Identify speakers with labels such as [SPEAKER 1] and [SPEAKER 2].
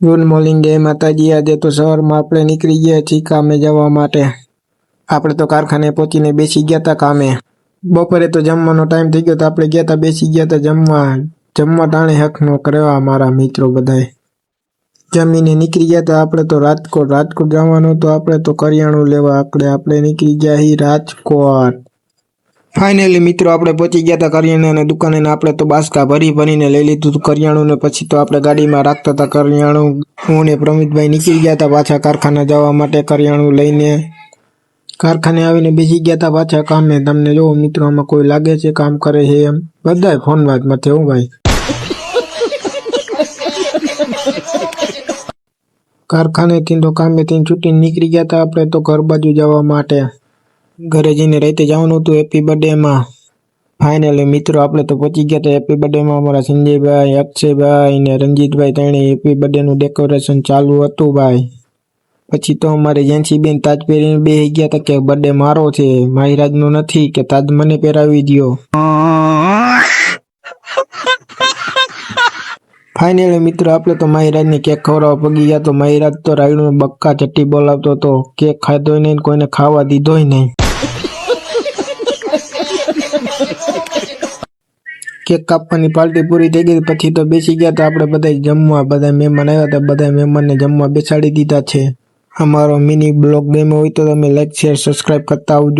[SPEAKER 1] Good morning જય માતાજી। આજે તો સવારમાં આપણે નીકળી ગયા છીએ કામે જવા માટે। આપણે તો કારખાને પહોંચીને બેસી ગયા હતા કામે। બપોરે તો જમવાનો ટાઈમ થઈ ગયો તો આપણે ગયા હતા બેસી ગયા હતા જમવા ટાણે હક નો કરવા મારા મિત્રો બધાએ જમીને નીકળી ગયા હતા। આપણે તો રાજકોટ જવાનું તો આપણે તો કરિયાણું લેવા આપણે નીકળી ગયા છીએ રાજકોટ। ફાઇનલી મિત્રો આપણે પહોંચી ગયા હતા કરિયાણાની દુકાને ને આપણે તો બાસકા ભરીને લઈ લીધું હતું કરિયાણું ને પછી તો આપણે ગાડીમાં રાખતા હતા કરિયાણું। હું ને પ્રમિતભાઈ નીકળી ગયા હતા પાછા કારખાને જવા માટે કરિયાણું લઈને। કારખાને આવીને બેસી ગયા હતા પાછા કામે। તમને જો મિત્રો આમાં કોઈ લાગે છે કામ કરે છે એમ બધાય ફોન વાતમાં છે હું ભાઈ। કારખાનેથી તો કામેથી છૂટીને નીકળી ગયા હતા આપણે તો ઘર બાજુ જવા માટે। ઘરે જઈને રાતે જવાનું હતું હેપી બર્થડે માં। ફાઇનલી મિત્રો આપણે તો પહોંચી ગયા હતા હેપી બર્થડે માં। અમારા સંજયભાઈ, અક્ષયભાઈ ને રંજીતભાઈ ત્રણે હેપી બર્થડે નું ડેકોરેશન ચાલુ હતું ભાઈ। પછી તો અમારે જેન્સી બેન તાજ પહેરીને બેસી ગયા હતા કે બર્થડે મારો છે માહિરાજ નો નથી કે તાજ મને પહેરાવી દો। ફાઇનલી મિત્રો આપણે તો માહિરાજ ને કેક ખવડાવવા પગી ગયા તો માહિરાજ તો રાયડું બક્કા ચટ્ટી બોલાવતો હતો। કેક ખાધો નહીં કોઈને ખાવા દીધો નહીં। કેક કાપવાની પાર્ટી પૂરી થઈ ગઈ પછી તો બેસી ગયા હતા આપણે બધા જમવા। બધા મહેમાન આવ્યા હતા બધા મહેમાનને જમવા બેસાડી દીધા છે। અમારો મિની બ્લોગ ગમ્યો હોય તો તમે લાઈક શેર સબસ્ક્રાઇબ કરતા આવજો।